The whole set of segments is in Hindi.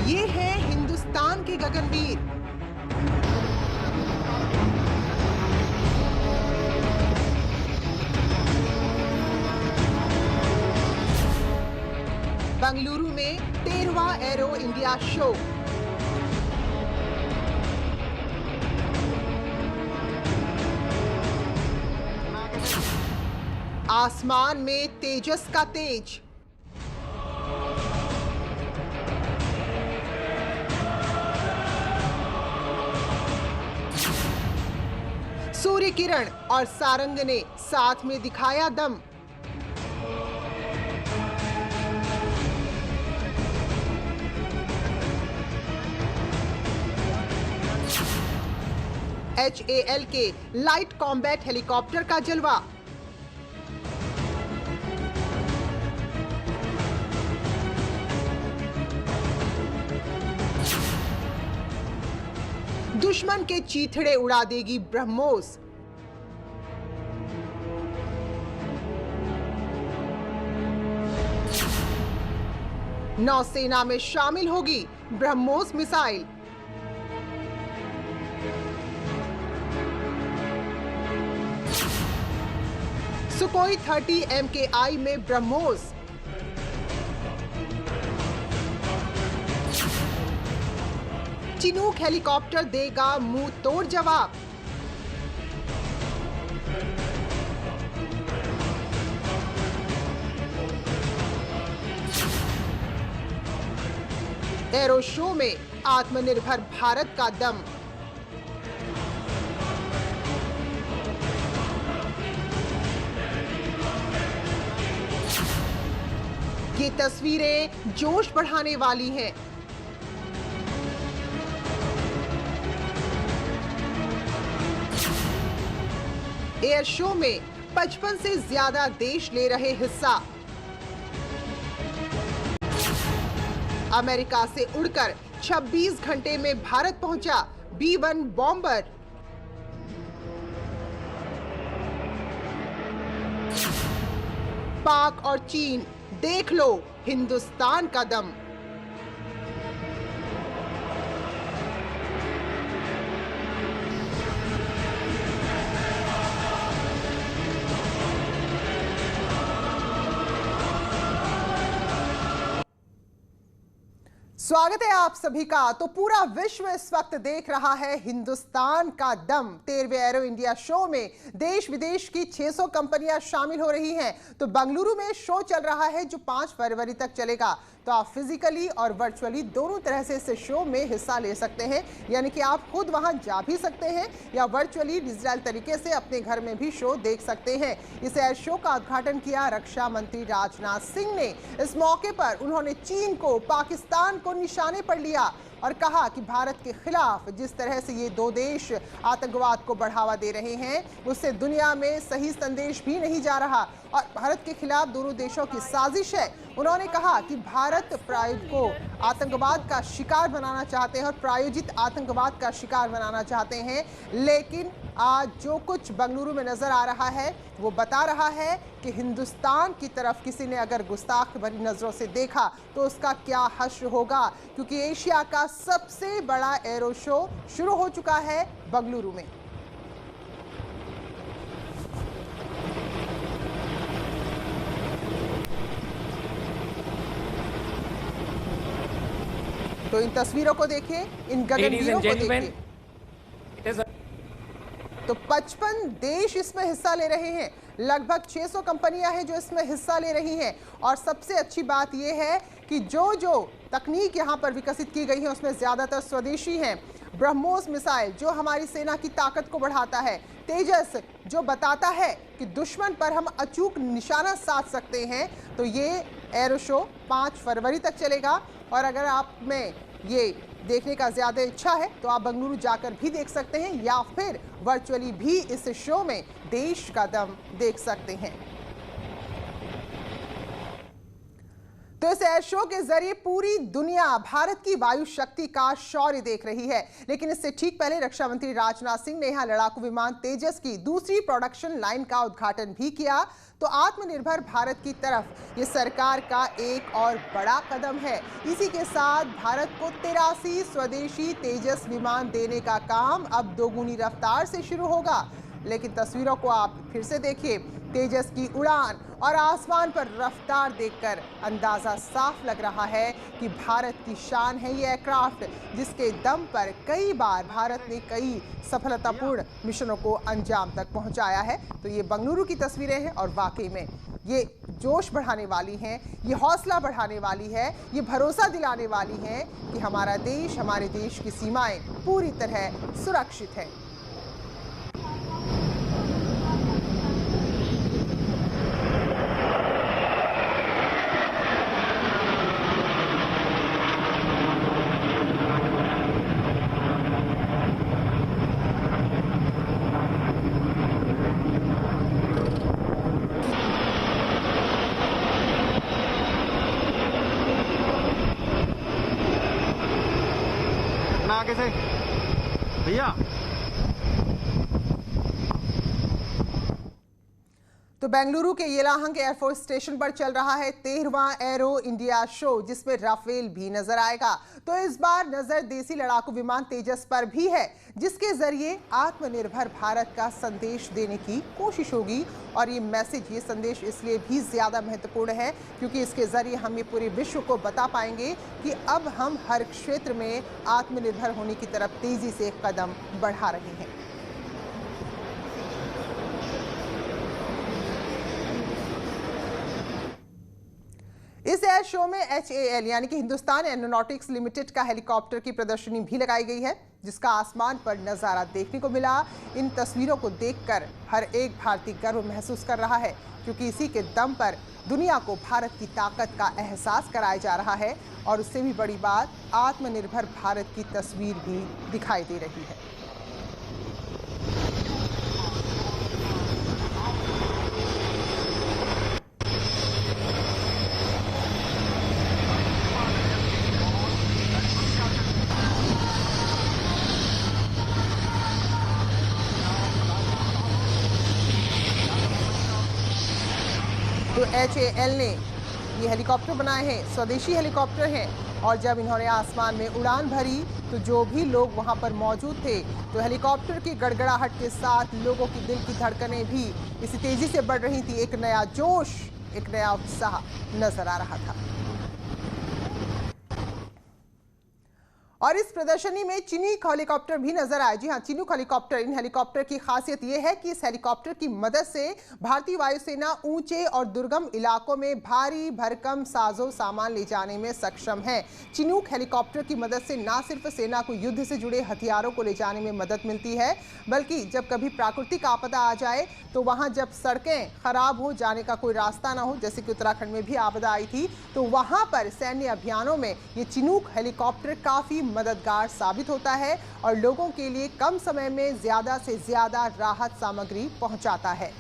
ये है हिंदुस्तान के गगनवीर। बंगलुरु में 13वां एरो इंडिया शो। आसमान में तेजस का तेज। सूर्य किरण और सारंग ने साथ में दिखाया दम। HAL के लाइट कॉम्बैट हेलीकॉप्टर का जलवा। दुश्मन के चीथड़े उड़ा देगी ब्रह्मोस। नौसेना में शामिल होगी ब्रह्मोस मिसाइल। सुकोई 30 MKI में ब्रह्मोस। चिनूक हेलीकॉप्टर देगा मुंह तोड़ जवाब। एरो शो में आत्मनिर्भर भारत का दम। ये तस्वीरें जोश बढ़ाने वाली हैं। एयर शो में 55 से ज्यादा देश ले रहे हिस्सा। अमेरिका से उड़कर 26 घंटे में भारत पहुंचा B-1 बॉम्बर। पाक और चीन, देख लो हिंदुस्तान का दम। स्वागत है आप सभी का। तो पूरा विश्व इस वक्त देख रहा है हिंदुस्तान का दम। 13वें एरो इंडिया शो में देश विदेश की 600 कंपनियां शामिल हो रही हैं। तो बंगलुरु में शो चल रहा है जो 5 फरवरी तक चलेगा। तो आप फिजिकली और वर्चुअली दोनों तरह से इस शो में हिस्सा ले सकते हैं, यानी कि आप खुद वहां जा भी सकते हैं या वर्चुअली डिजिटल तरीके से अपने घर में भी शो देख सकते हैं। इस एयर शो का उद्घाटन किया रक्षा मंत्री राजनाथ सिंह ने। इस मौके पर उन्होंने चीन को, पाकिस्तान को निशाने पर लिया और कहा कि भारत के खिलाफ जिस तरह से ये दो देश आतंकवाद को बढ़ावा दे रहे हैं, उससे दुनिया में सही संदेश भी नहीं जा रहा और भारत के खिलाफ दोनों देशों की साजिश है। उन्होंने कहा कि भारत को आतंकवाद का शिकार बनाना चाहते हैं और प्रायोजित आतंकवाद का शिकार बनाना चाहते हैं। लेकिन आज जो कुछ बंगलुरु में नजर आ रहा है वो बता रहा है कि हिंदुस्तान की तरफ किसी ने अगर गुस्ताख भरी नजरों से देखा तो उसका क्या हश्र होगा, क्योंकि एशिया का सबसे बड़ा एरो शो शुरू हो चुका है बंगलुरु में। तो इन तस्वीरों को देखिए, इन गगनवीरों को देखिए। तो 55 देश इसमें हिस्सा ले रहे हैं। लगभग 600 कंपनियां हैं जो इसमें हिस्सा ले रही हैं। और सबसे अच्छी बात यह है कि जो तकनीक यहां पर विकसित की गई है उसमें ज्यादातर स्वदेशी हैं। ब्रह्मोस मिसाइल जो हमारी सेना की ताकत को बढ़ाता है, तेजस जो बताता है कि दुश्मन पर हम अचूक निशाना साध सकते हैं। तो ये एरो शो 5 फरवरी तक चलेगा और अगर आप में ये देखने का ज़्यादा इच्छा है तो आप बंगलुरु जाकर भी देख सकते हैं या फिर वर्चुअली भी इस शो में देश का दम देख सकते हैं। तो इस एयर शो के जरिए पूरी दुनिया भारत की वायु शक्ति का शौर्य देख रही है। लेकिन इससे ठीक पहले रक्षा मंत्री राजनाथ सिंह ने यहां लड़ाकू विमान तेजस की दूसरी प्रोडक्शन लाइन का उद्घाटन भी किया। तो आत्मनिर्भर भारत की तरफ ये सरकार का एक और बड़ा कदम है। इसी के साथ भारत को 83 स्वदेशी तेजस विमान देने का काम अब दोगुनी रफ्तार से शुरू होगा। लेकिन तस्वीरों को आप फिर से देखिए, तेजस की उड़ान और आसमान पर रफ्तार देखकर अंदाजा साफ लग रहा है कि भारत की शान है ये एयरक्राफ्ट, जिसके दम पर कई बार भारत ने कई सफलतापूर्ण मिशनों को अंजाम तक पहुंचाया है। तो ये बेंगलुरु की तस्वीरें हैं और वाकई में ये जोश बढ़ाने वाली हैं, ये हौसला बढ़ाने वाली है, ये भरोसा दिलाने वाली है कि हमारा देश, हमारे देश की सीमाएं पूरी तरह सुरक्षित है। आगे से भैया। तो बेंगलुरु के येलाहंक एयरफोर्स स्टेशन पर चल रहा है 13वां एरो इंडिया शो, जिसमें राफेल भी नजर आएगा। तो इस बार नजर देसी लड़ाकू विमान तेजस पर भी है, जिसके जरिए आत्मनिर्भर भारत का संदेश देने की कोशिश होगी। और ये मैसेज, ये संदेश इसलिए भी ज्यादा महत्वपूर्ण है क्योंकि इसके जरिए हम ये पूरे विश्व को बता पाएंगे कि अब हम हर क्षेत्र में आत्मनिर्भर होने की तरफ तेजी से कदम बढ़ा रहे हैं। इस एयर शो में HAL यानी कि हिंदुस्तान एरोनॉटिक्स लिमिटेड का हेलीकॉप्टर की प्रदर्शनी भी लगाई गई है, जिसका आसमान पर नजारा देखने को मिला। इन तस्वीरों को देखकर हर एक भारतीय गर्व महसूस कर रहा है, क्योंकि इसी के दम पर दुनिया को भारत की ताकत का एहसास कराया जा रहा है। और उससे भी बड़ी बात, आत्मनिर्भर भारत की तस्वीर भी दिखाई दे रही है। तो HAL ने ये हेलीकॉप्टर बनाए हैं, स्वदेशी हेलीकॉप्टर हैं। और जब इन्होंने आसमान में उड़ान भरी तो जो भी लोग वहां पर मौजूद थे, तो हेलीकॉप्टर की गड़गड़ाहट के साथ लोगों की दिल की धड़कनें भी इसी तेजी से बढ़ रही थी। एक नया जोश, एक नया उत्साह नजर आ रहा था। और इस प्रदर्शनी में चिनूक हेलीकॉप्टर भी नजर आए। जी हाँ, चिनूक हेलीकॉप्टर। इन हेलीकॉप्टर की खासियत यह है कि इस हेलीकॉप्टर की मदद से भारतीय वायुसेना ऊंचे और दुर्गम इलाकों में भारी भरकम साजो सामान ले जाने में सक्षम है। चिनूक हेलीकॉप्टर की मदद से न सिर्फ सेना को युद्ध से जुड़े हथियारों को ले जाने में मदद मिलती है, बल्कि जब कभी प्राकृतिक आपदा आ जाए तो वहां जब सड़कें खराब हो, जाने का कोई रास्ता ना हो, जैसे कि उत्तराखंड में भी आपदा आई थी, तो वहां पर सैन्य अभियानों में ये चिनूक हेलीकॉप्टर काफी मददगार साबित होता है और लोगों के लिए कम समय में ज्यादा से ज्यादा राहत सामग्री पहुंचाता है।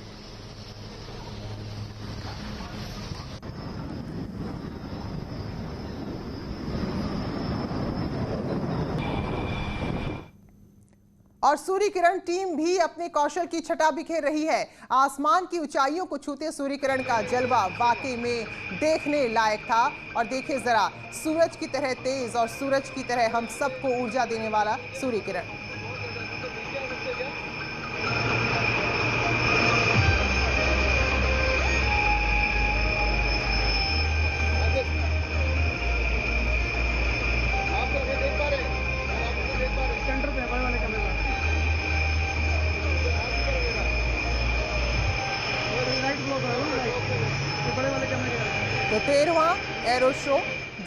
और सूर्य किरण टीम भी अपने कौशल की छटा बिखेर रही है। आसमान की ऊंचाइयों को छूते सूर्य किरण का जलवा वाकई में देखने लायक था। और देखिए जरा, सूरज की तरह तेज और सूरज की तरह हम सबको ऊर्जा देने वाला सूर्य किरण। तो 13वां एरो शो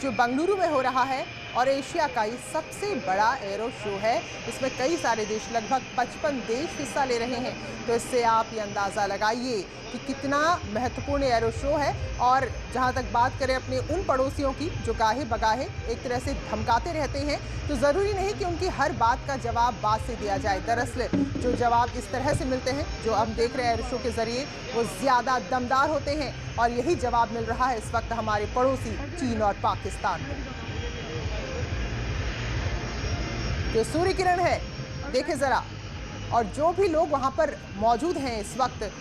जो बेंगलुरु में हो रहा है, और एशिया का ये सबसे बड़ा एरो शो है। इसमें कई सारे देश, लगभग 55 देश हिस्सा ले रहे हैं। तो इससे आप ये अंदाज़ा लगाइए कि कितना महत्वपूर्ण एरो शो है। और जहाँ तक बात करें अपने उन पड़ोसियों की जो गाहे बगाहे एक तरह से धमकाते रहते हैं, तो ज़रूरी नहीं कि उनकी हर बात का जवाब बात से दिया जाए। दरअसल जो जवाब इस तरह से मिलते हैं, जो हम देख रहे हैं एरो शो के ज़रिए, वो ज़्यादा दमदार होते हैं। और यही जवाब मिल रहा है इस वक्त हमारे पड़ोसी चीन और पाकिस्तान को। जो सूर्य किरण है, देखें ज़रा, और जो भी लोग वहाँ पर मौजूद हैं इस वक्त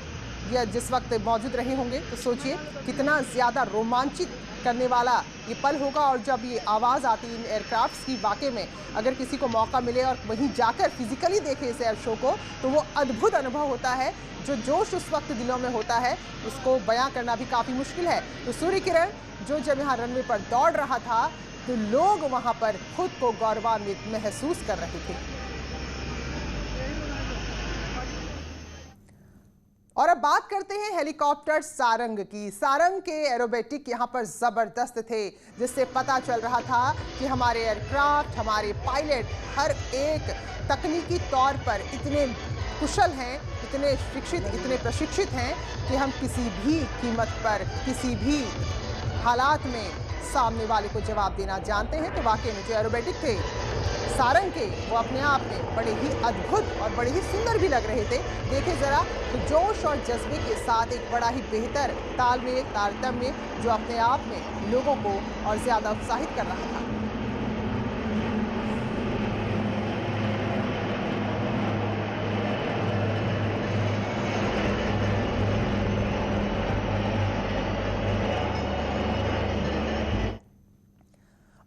या जिस वक्त मौजूद रहे होंगे, तो सोचिए कितना ज़्यादा रोमांचित करने वाला ये पल होगा। और जब ये आवाज़ आती है इन एयरक्राफ्ट्स की, वाकई में अगर किसी को मौका मिले और वहीं जाकर फिजिकली देखे इस एयर शो को, तो वो अद्भुत अनुभव होता है। जो जोश उस वक्त दिलों में होता है, उसको बयां करना भी काफ़ी मुश्किल है। तो सूर्य किरण जो जब यहाँ रनवे पर दौड़ रहा था, तो लोग वहाँ पर खुद को गौरवान्वित महसूस कर रहे थे। और अब बात करते हैं हेलीकॉप्टर सारंग की। सारंग के एरोबेटिक यहाँ पर ज़बरदस्त थे, जिससे पता चल रहा था कि हमारे एयरक्राफ्ट, हमारे पायलट हर एक तकनीकी तौर पर इतने कुशल हैं, इतने शिक्षित, इतने प्रशिक्षित हैं कि हम किसी भी कीमत पर, किसी भी हालात में सामने वाले को जवाब देना जानते हैं। तो वाकई में जो एरोबेटिक थे सारंग के, वो अपने आप में बड़े ही अद्भुत और बड़े ही सुंदर भी लग रहे थे। देखें ज़रा, तो जोश और जज्बे के साथ एक बड़ा ही बेहतर तालमेल, तारतम्य, जो अपने आप में लोगों को और ज़्यादा उत्साहित कर रहा था।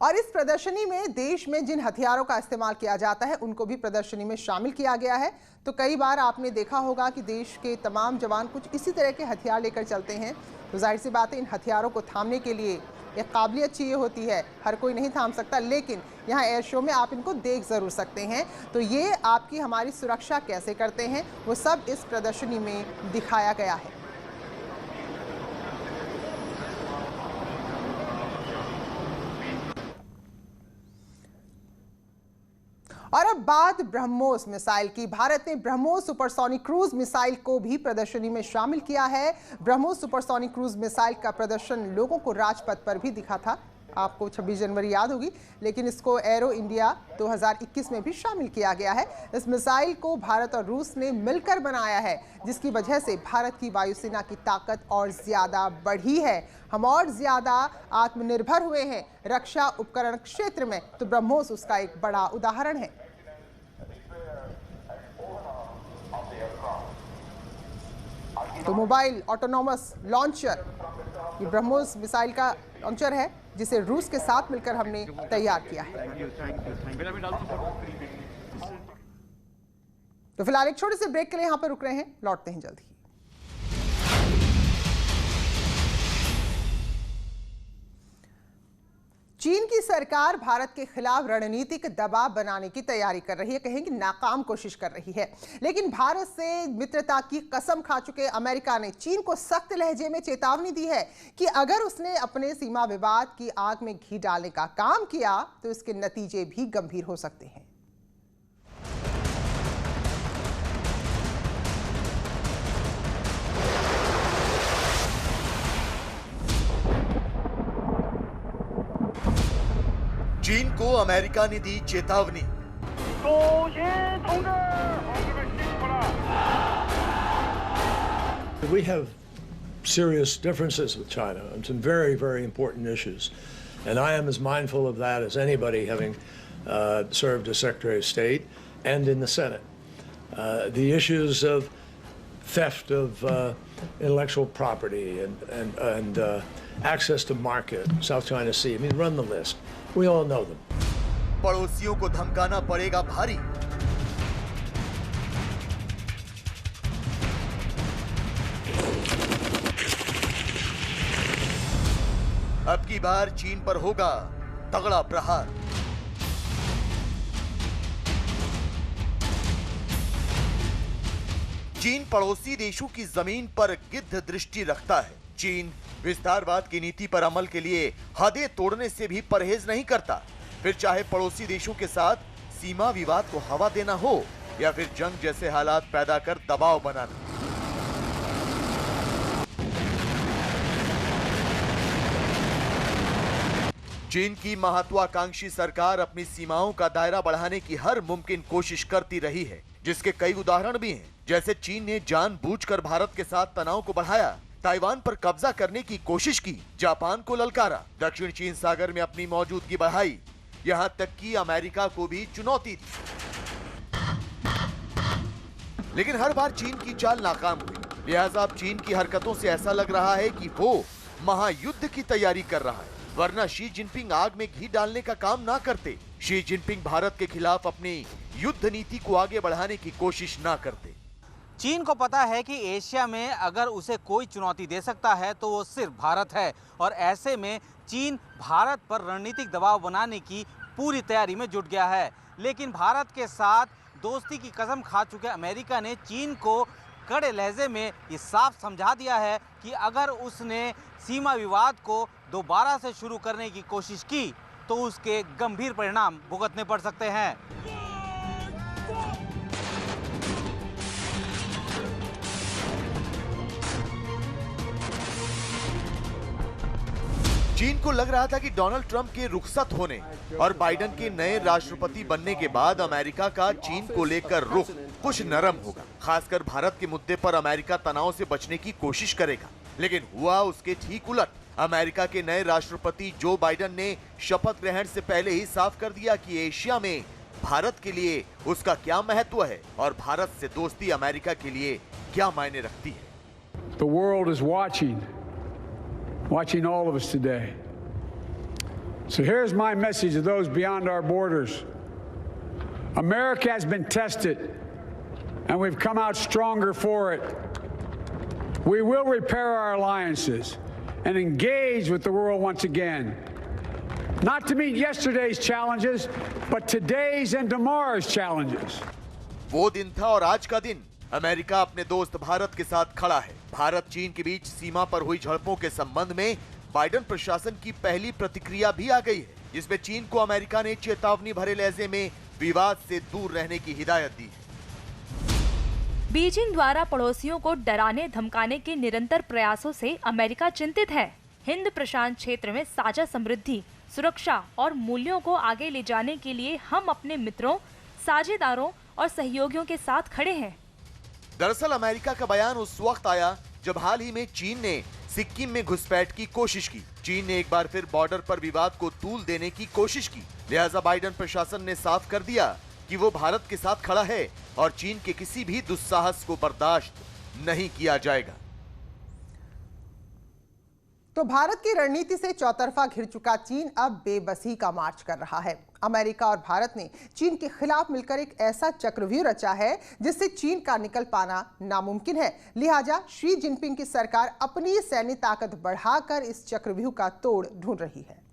और इस प्रदर्शनी में देश में जिन हथियारों का इस्तेमाल किया जाता है, उनको भी प्रदर्शनी में शामिल किया गया है। तो कई बार आपने देखा होगा कि देश के तमाम जवान कुछ इसी तरह के हथियार लेकर चलते हैं। तो जाहिर सी बात है, इन हथियारों को थामने के लिए एक काबिलियत चाहिए होती है, हर कोई नहीं थाम सकता। लेकिन यहाँ एयर शो में आप इनको देख ज़रूर सकते हैं। तो ये आपकी हमारी सुरक्षा कैसे करते हैं, वो सब इस प्रदर्शनी में दिखाया गया है। और अब बात ब्रह्मोस मिसाइल की। भारत ने ब्रह्मोस सुपरसोनिक क्रूज मिसाइल को भी प्रदर्शनी में शामिल किया है। ब्रह्मोस सुपरसोनिक क्रूज मिसाइल का प्रदर्शन लोगों को राजपथ पर भी दिखा था। आपको 26 जनवरी याद होगी, लेकिन इसको एरो इंडिया 2021 में भी शामिल किया गया है। इस मिसाइल को भारत और रूस ने मिलकर बनाया है, जिसकी वजह से भारत की वायुसेना की ताकत और ज़्यादा बढ़ी है। हम और ज़्यादा आत्मनिर्भर हुए हैं रक्षा उपकरण क्षेत्र में। तो ब्रह्मोस उसका एक बड़ा उदाहरण है। तो मोबाइल ऑटोनोमस लॉन्चर, ये ब्रह्मोस मिसाइल का लॉन्चर है, जिसे रूस के साथ मिलकर हमने तैयार किया है। तो फिलहाल एक छोटे से ब्रेक के लिए यहाँ पर रुक रहे हैं, लौटते हैं जल्द ही। चीन की सरकार भारत के खिलाफ रणनीतिक दबाव बनाने की तैयारी कर रही है, कहें कि नाकाम कोशिश कर रही है। लेकिन भारत से मित्रता की कसम खा चुके अमेरिका ने चीन को सख्त लहजे में चेतावनी दी है कि अगर उसने अपने सीमा विवाद की आग में घी डालने का काम किया, तो इसके नतीजे भी गंभीर हो सकते हैं। चीन को अमेरिका ने दी चेतावनी। We have serious differences with China on some very, very important issues. And I am as mindful of that as anybody, having served as Secretary of State and in the Senate. The issues of theft of intellectual property and access to market, South China Sea, I mean, run the list. We all know them. पड़ोसियों को धमकाना पड़ेगा भारी। अब की बार चीन पर होगा तगड़ा प्रहार। चीन पड़ोसी देशों की जमीन पर गिद्ध दृष्टि रखता है। चीन विस्तारवाद की नीति पर अमल के लिए हदें तोड़ने से भी परहेज नहीं करता। फिर चाहे पड़ोसी देशों के साथ सीमा विवाद को हवा देना हो या फिर जंग जैसे हालात पैदा कर दबाव बनाना। चीन की महत्वाकांक्षी सरकार अपनी सीमाओं का दायरा बढ़ाने की हर मुमकिन कोशिश करती रही है, जिसके कई उदाहरण भी हैं। जैसे चीन ने जानबूझकर भारत के साथ तनाव को बढ़ाया, ताइवान पर कब्जा करने की कोशिश की, जापान को ललकारा, दक्षिण चीन सागर में अपनी मौजूदगी बढ़ाई, यहाँ तक कि अमेरिका को भी चुनौती दी। लेकिन हर बार चीन की चाल नाकाम हुई। लिहाजा अब चीन की हरकतों से ऐसा लग रहा है कि वो महायुद्ध की तैयारी कर रहा है, वरना शी जिनपिंग आग में घी डालने का काम ना करते। शी जिनपिंग भारत के खिलाफ अपनी युद्ध नीति को आगे बढ़ाने की कोशिश ना करते। चीन को पता है कि एशिया में अगर उसे कोई चुनौती दे सकता है तो वो सिर्फ भारत है, और ऐसे में चीन भारत पर रणनीतिक दबाव बनाने की पूरी तैयारी में जुट गया है। लेकिन भारत के साथ दोस्ती की कसम खा चुके अमेरिका ने चीन को कड़े लहजे में ये साफ समझा दिया है कि अगर उसने सीमा विवाद को दोबारा से शुरू करने की कोशिश की तो उसके गंभीर परिणाम भुगतने पड़ सकते हैं। चीन को लग रहा था कि डोनाल्ड ट्रंप के रुखसत होने और बाइडेन के नए राष्ट्रपति बनने के बाद अमेरिका का चीन को लेकर रुख कुछ नरम होगा। खासकर भारत के मुद्दे पर अमेरिका तनाव से बचने की कोशिश करेगा। लेकिन हुआ उसके ठीक उलट। अमेरिका के नए राष्ट्रपति जो बाइडेन ने शपथ ग्रहण से पहले ही साफ कर दिया कि एशिया में भारत के लिए उसका क्या महत्व है और भारत से दोस्ती अमेरिका के लिए क्या मायने रखती है। The world is watching all of us today. So here's my message to those beyond our borders. America has been tested, and we've come out stronger for it. We will repair our alliances and engage with the world once again. Not to meet yesterday's challenges, but today's and tomorrow's challenges. वो दिन था और आज का दिन। अमेरिका अपने दोस्त भारत के साथ खड़ा है। भारत चीन के बीच सीमा पर हुई झड़पों के संबंध में बाइडेन प्रशासन की पहली प्रतिक्रिया भी आ गई है, जिसमें चीन को अमेरिका ने चेतावनी भरे लहजे में विवाद से दूर रहने की हिदायत दी है। बीजिंग द्वारा पड़ोसियों को डराने धमकाने के निरंतर प्रयासों से अमेरिका चिंतित है। हिंद प्रशांत क्षेत्र में साझा समृद्धि, सुरक्षा और मूल्यों को आगे ले जाने के लिए हम अपने मित्रों, साझेदारों और सहयोगियों के साथ खड़े हैं। दरअसल अमेरिका का बयान उस वक्त आया जब हाल ही में चीन ने सिक्किम में घुसपैठ की कोशिश की। चीन ने एक बार फिर बॉर्डर पर विवाद को तूल देने की कोशिश की। लिहाजा बाइडेन प्रशासन ने साफ कर दिया कि वो भारत के साथ खड़ा है और चीन के किसी भी दुस्साहस को बर्दाश्त नहीं किया जाएगा। तो भारत की रणनीति से चौतरफा घिर चुका चीन अब बेबसी का मार्च कर रहा है। अमेरिका और भारत ने चीन के खिलाफ मिलकर एक ऐसा चक्रव्यूह रचा है जिससे चीन का निकल पाना नामुमकिन है। लिहाजा शी जिनपिंग की सरकार अपनी सैन्य ताकत बढ़ाकर इस चक्रव्यूह का तोड़ ढूंढ रही है।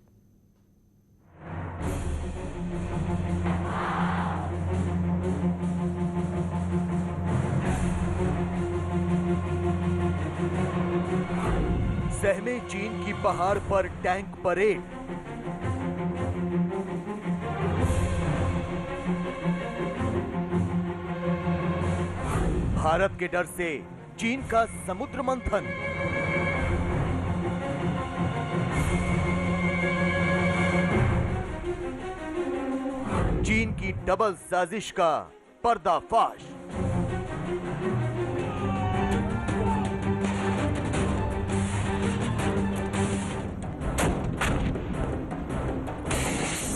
सहमे चीन की पहाड़ पर टैंक परेड। भारत के डर से चीन का समुद्र मंथन। चीन की डबल साजिश का पर्दाफाश।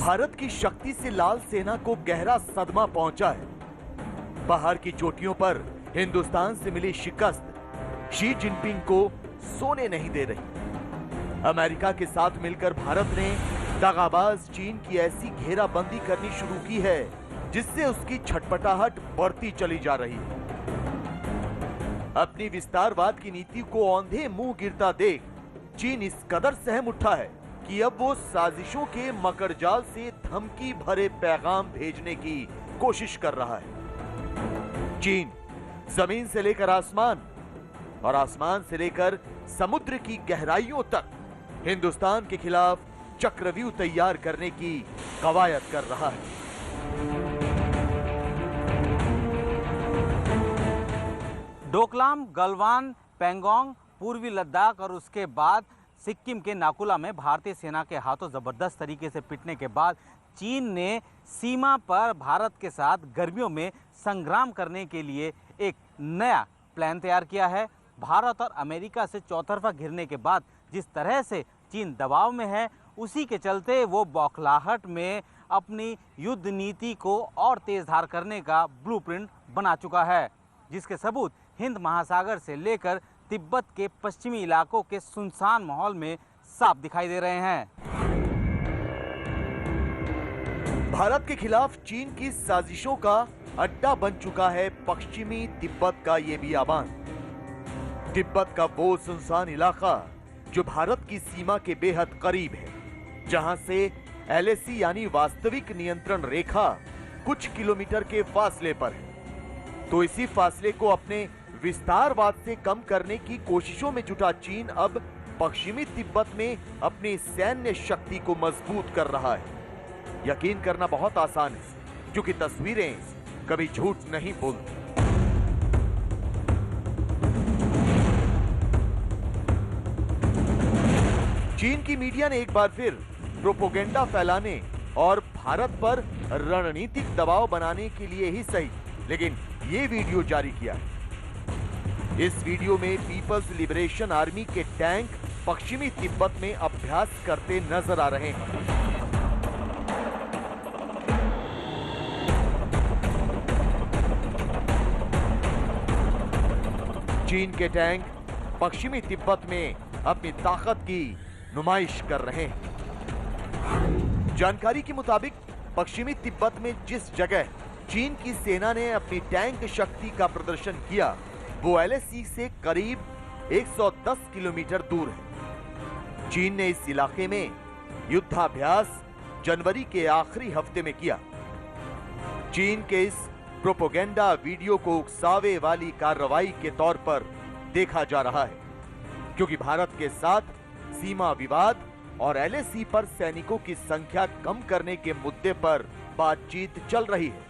भारत की शक्ति से लाल सेना को गहरा सदमा पहुंचा है। पहाड़ की चोटियों पर हिंदुस्तान से मिली शिकस्त शी जिनपिंग को सोने नहीं दे रही। अमेरिका के साथ मिलकर भारत ने दगाबाज चीन की ऐसी घेराबंदी करनी शुरू की है जिससे उसकी छटपटाहट बढ़ती चली जा रही है। अपनी विस्तारवाद की नीति को औंधे मुंह गिरता देख चीन इस कदर सहम उठा है कि अब वो साजिशों के मकड़जाल से धमकी भरे पैगाम भेजने की कोशिश कर रहा है। चीन जमीन से लेकर आसमान और आसमान से लेकर समुद्र की गहराइयों तक हिंदुस्तान के खिलाफ चक्रव्यूह तैयार करने की कवायद कर रहा है। डोकलाम, गलवान, पेंगोंग, पूर्वी लद्दाख और उसके बाद सिक्किम के नाकुला में भारतीय सेना के हाथों जबरदस्त तरीके से पिटने के बाद चीन ने सीमा पर भारत के साथ गर्मियों में संग्राम करने के लिए एक नया प्लान तैयार किया है। भारत और अमेरिका से चौतरफा घिरने के बाद जिस तरह से चीन दबाव में है, उसी के चलते वो बौखलाहट में अपनी युद्ध नीति को और तेज धार करने का ब्लूप्रिंट बना चुका है, जिसके सबूत हिंद महासागर से लेकर तिब्बत के पश्चिमी इलाकों के सुनसान माहौल में साफ दिखाई दे रहे हैं। भारत के खिलाफ चीन की साजिशों का अड्डा बन चुका है पश्चिमी तिब्बत का ये बियाबान। तिब्बत का वो सुनसान इलाका जो भारत की सीमा के बेहद करीब है, जहां से LAC यानी वास्तविक नियंत्रण रेखा कुछ किलोमीटर के फासले पर है। तो इसी फासले को अपने विस्तारवाद से कम करने की कोशिशों में जुटा चीन अब पश्चिमी तिब्बत में अपनी सैन्य शक्ति को मजबूत कर रहा है। यकीन करना बहुत आसान है, क्योंकि तस्वीरें कभी झूठ नहीं बोलती। चीन की मीडिया ने एक बार फिर प्रोपेगेंडा फैलाने और भारत पर रणनीतिक दबाव बनाने के लिए ही सही, लेकिन ये वीडियो जारी किया है। इस वीडियो में पीपल्स लिबरेशन आर्मी के टैंक पश्चिमी तिब्बत में अभ्यास करते नजर आ रहे हैं। चीन के टैंक पश्चिमी तिब्बत में अपनी ताकत की नुमाइश कर रहे हैं। जानकारी के मुताबिक पश्चिमी तिब्बत में जिस जगह चीन की सेना ने अपनी टैंक शक्ति का प्रदर्शन किया, वो LAC से करीब 110 किलोमीटर दूर है। चीन ने इस इलाके में युद्धाभ्यास जनवरी के आखिरी हफ्ते में किया। चीन के इस प्रोपेगेंडा वीडियो को उकसावे वाली कार्रवाई के तौर पर देखा जा रहा है, क्योंकि भारत के साथ सीमा विवाद और LAC पर सैनिकों की संख्या कम करने के मुद्दे पर बातचीत चल रही है।